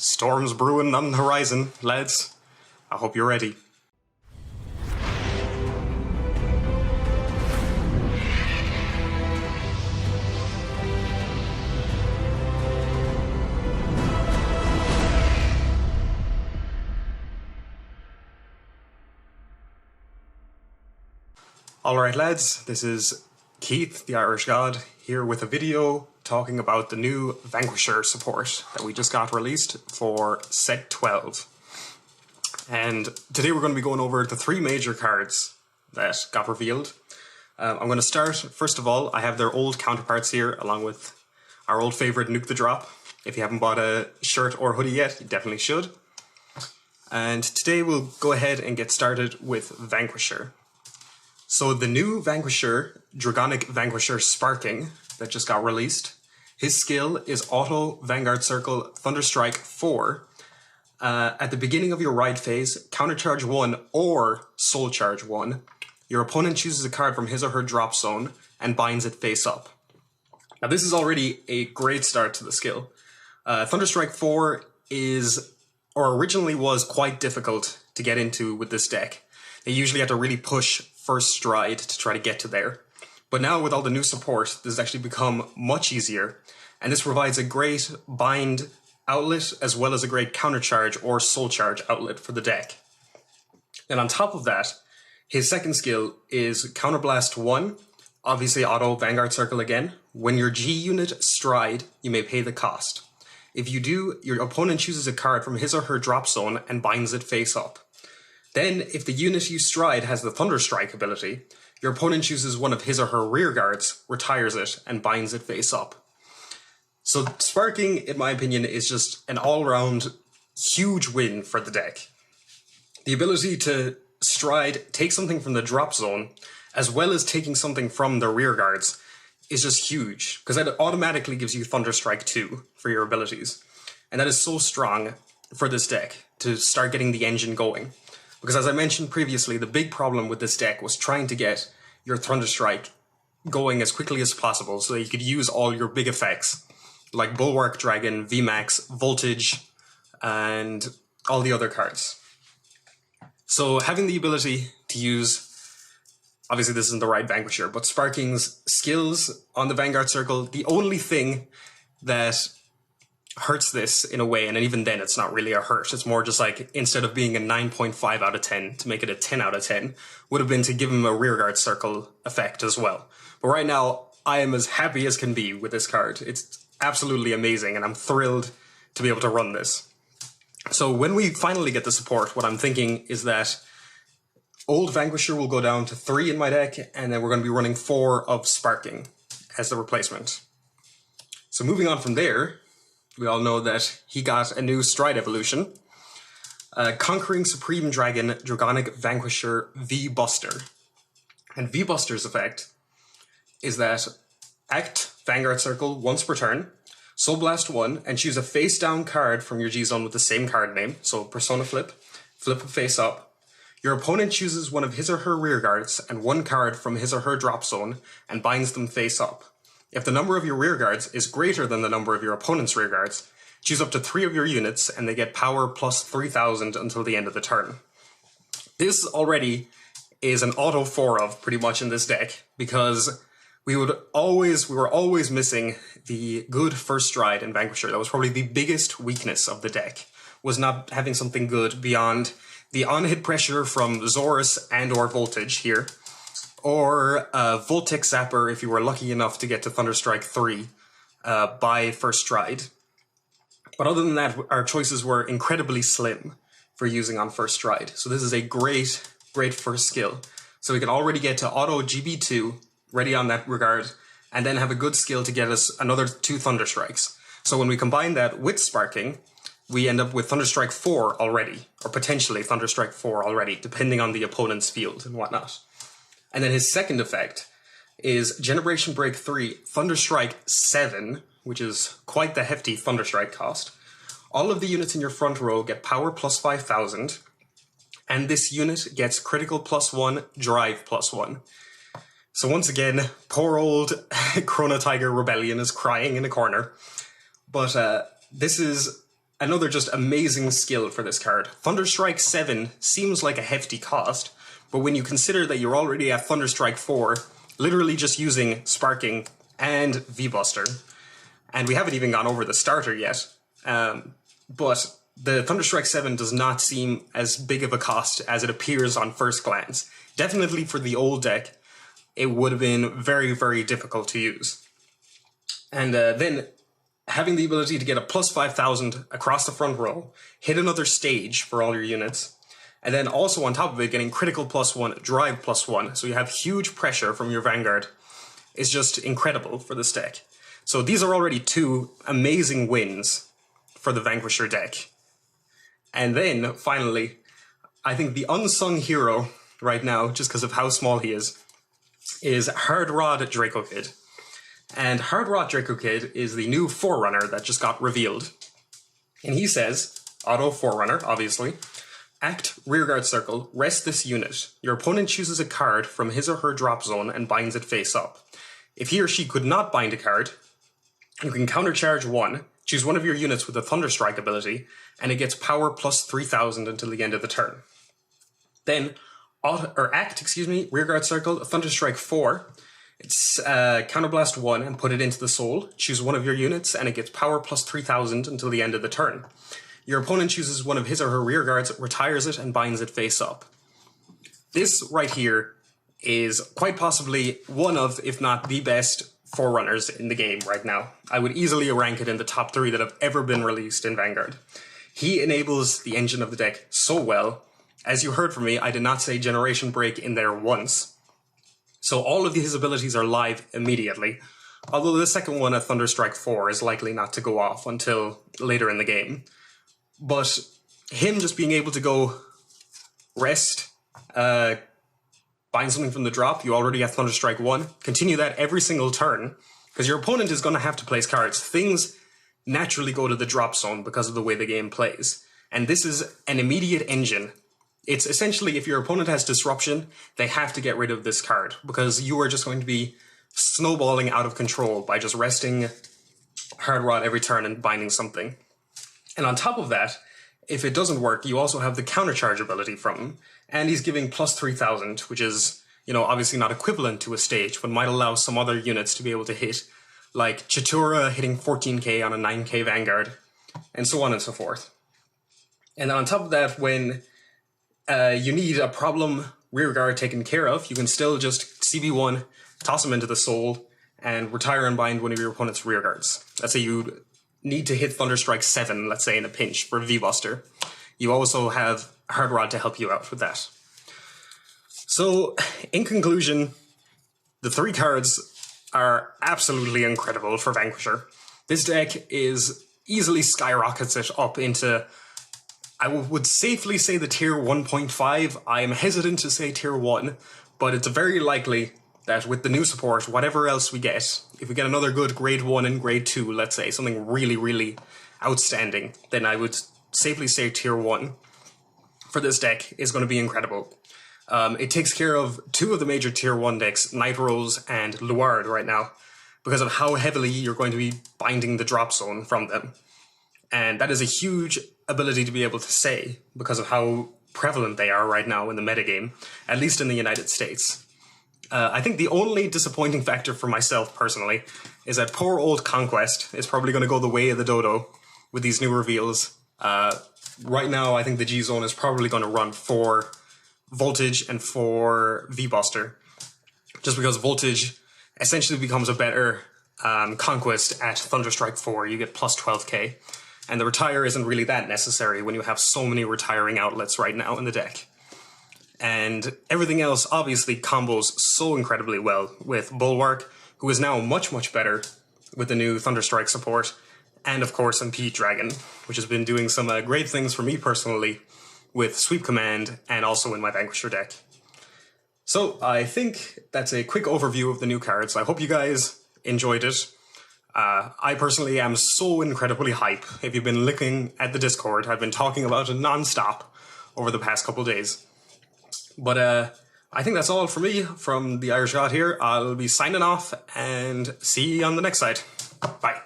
Storms brewing on the horizon, lads. I hope you're ready. Alright lads, this is Keith, the Irish God, here with a video talking about the new Vanquisher support that we just got released for set 12. And today we're going to be going over the three major cards that got revealed. I'm going to start, first of all, I have their old counterparts here, along with our old favourite Nuke the Drop. If you haven't bought a shirt or hoodie yet, you definitely should. And today we'll go ahead and get started with Vanquisher. So the new Vanquisher, Dragonic Vanquisher Sparking, that just got released, his skill is Auto Vanguard Circle Thunderstrike 4. At the beginning of your ride phase, Countercharge 1 or Soul Charge 1, your opponent chooses a card from his or her drop zone and binds it face up. Now this is already a great start to the skill. Thunderstrike 4 is, or originally was, quite difficult to get into with this deck. They usually had to really push first stride to try to get to there. But now with all the new support, this has actually become much easier, and this provides a great bind outlet as well as a great countercharge or soul charge outlet for the deck. And on top of that, his second skill is Counterblast 1, obviously auto Vanguard Circle again. When your G unit stride, you may pay the cost. If you do, your opponent chooses a card from his or her drop zone and binds it face up. Then, if the unit you stride has the Thunderstrike ability, your opponent chooses one of his or her rear guards, retires it, and binds it face up. So Sparking, in my opinion, is just an all-round huge win for the deck. The ability to stride, take something from the drop zone, as well as taking something from the rear guards, is just huge, because that automatically gives you Thunderstrike 2 for your abilities. And that is so strong for this deck to start getting the engine going. Because as I mentioned previously, the big problem with this deck was trying to get your Thunderstrike going as quickly as possible so that you could use all your big effects, like Bulwark Dragon, VMAX, Voltage, and all the other cards. So having the ability to use, obviously this isn't the right Vanquisher, but Sparking's skills on the Vanguard Circle, the only thing that hurts this in a way, and even then it's not really a hurt, it's more just like, instead of being a 9.5 out of 10, to make it a 10 out of 10, would have been to give him a rearguard circle effect as well. But right now, I am as happy as can be with this card. It's absolutely amazing, and I'm thrilled to be able to run this. So when we finally get the support, what I'm thinking is that old Vanquisher will go down to 3 in my deck, and then we're going to be running 4 of Sparking as the replacement. So moving on from there, we all know that he got a new Stride evolution. Conquering Supreme Dragon Dragonic Vanquisher V-Buster. And V-Buster's effect is that act Vanguard Circle once per turn, Soul Blast 1, and choose a face-down card from your G-Zone with the same card name, so Persona Flip, flip it face up. Your opponent chooses one of his or her rear guards and one card from his or her drop zone and binds them face up. If the number of your rear guards is greater than the number of your opponent's rear guards, choose up to 3 of your units and they get power plus 3000 until the end of the turn. This already is an auto 4 of pretty much in this deck, because we were always missing the good first stride in Vanquisher. That was probably the biggest weakness of the deck, was not having something good beyond the on-hit pressure from Zorus and or Voltage here, or Voltex Zapper if you were lucky enough to get to Thunderstrike 3 by first stride. But other than that, our choices were incredibly slim for using on first stride. So this is a great first skill. So we can already get to auto GB2 ready on that regard, and then have a good skill to get us another 2 Thunderstrikes. So when we combine that with Sparking, we end up with Thunderstrike 4 already, or potentially Thunderstrike 4 already, depending on the opponent's field and whatnot. And then his second effect is Generation Break 3, Thunderstrike 7, which is quite the hefty Thunderstrike cost. All of the units in your front row get power plus 5000, and this unit gets critical plus 1, drive plus 1. So once again, poor old Chrono Tiger Rebellion is crying in a corner. But this is another just amazing skill for this card. Thunderstrike 7 seems like a hefty cost, but when you consider that you're already at Thunderstrike 4, literally just using Sparking and V-Buster, and we haven't even gone over the starter yet, but the Thunderstrike 7 does not seem as big of a cost as it appears on first glance. Definitely for the old deck, it would have been very, very difficult to use. And then having the ability to get a plus 5,000 across the front row, hit another stage for all your units, and then also on top of it getting critical +1, drive +1, so you have huge pressure from your Vanguard, is just incredible for this deck. So these are already two amazing wins for the Vanquisher deck. And then, finally, I think the unsung hero right now, just because of how small he is Hard Rod Draco Kid. And Hard Rod Draco Kid is the new Forerunner that just got revealed. And he says, auto Forerunner, obviously, act rearguard circle, rest this unit. Your opponent chooses a card from his or her drop zone and binds it face up. If he or she could not bind a card, you can countercharge 1, choose one of your units with a Thunderstrike ability, and it gets power plus 3,000 until the end of the turn. Then, rearguard circle, Thunderstrike 4, it's counterblast 1 and put it into the soul, choose one of your units, and it gets power plus 3,000 until the end of the turn. Your opponent chooses one of his or her rearguards, retires it, and binds it face up. This right here is quite possibly one of, if not the best, Forerunners in the game right now. I would easily rank it in the top 3 that have ever been released in Vanguard. He enables the engine of the deck so well. As you heard from me, I did not say Generation Break in there once. So all of his abilities are live immediately, although the second one at Thunderstrike 4 is likely not to go off until later in the game. But him just being able to go rest, bind something from the drop, you already have Thunderstrike 1, continue that every single turn, because your opponent is going to have to place cards. Things naturally go to the drop zone because of the way the game plays. And this is an immediate engine. It's essentially, if your opponent has Disruption, they have to get rid of this card, because you are just going to be snowballing out of control by just resting Hard Rod every turn and binding something. And on top of that, if it doesn't work, you also have the countercharge ability from him, and he's giving plus 3,000, which is, you know, obviously not equivalent to a stage, but might allow some other units to be able to hit, like Chitura hitting 14k on a 9k Vanguard, and so on and so forth. And then on top of that, when you need a problem rearguard taken care of, you can still just CB1, toss him into the soul, and retire and bind one of your opponent's rearguards. Let's say you need to hit Thunderstrike 7, let's say in a pinch for V-Buster. You also have Hard Rod to help you out with that. So, in conclusion, the 3 cards are absolutely incredible for Vanquisher. This deck is easily skyrockets it up into, I would safely say, the tier 1.5. I am hesitant to say tier 1, but it's very likely that with the new support, whatever else we get, if we get another good grade 1 and grade 2, let's say, something really, really outstanding, then I would safely say tier 1 for this deck is going to be incredible. It takes care of 2 of the major tier 1 decks, Night Rose and Luard right now, because of how heavily you're going to be binding the drop zone from them. And that is a huge ability to be able to say, because of how prevalent they are right now in the metagame, at least in the United States. I think the only disappointing factor for myself personally is that poor old Conquest is probably going to go the way of the dodo with these new reveals. Right now, I think the G-Zone is probably going to run for Voltage and for V-Buster, just because Voltage essentially becomes a better Conquest at Thunderstrike 4. You get plus 12k, and the retire isn't really that necessary when you have so many retiring outlets right now in the deck. And everything else obviously combos so incredibly well with Bulwark, who is now much, much better with the new Thunderstrike support, and of course Impede Dragon, which has been doing some great things for me personally with Sweep Command and also in my Vanquisher deck. So I think that's a quick overview of the new cards. I hope you guys enjoyed it. I personally am so incredibly hype. If you've been looking at the Discord, I've been talking about it non-stop over the past couple days. But I think that's all for me from the Irish God here. I'll be signing off and see you on the next side. Bye.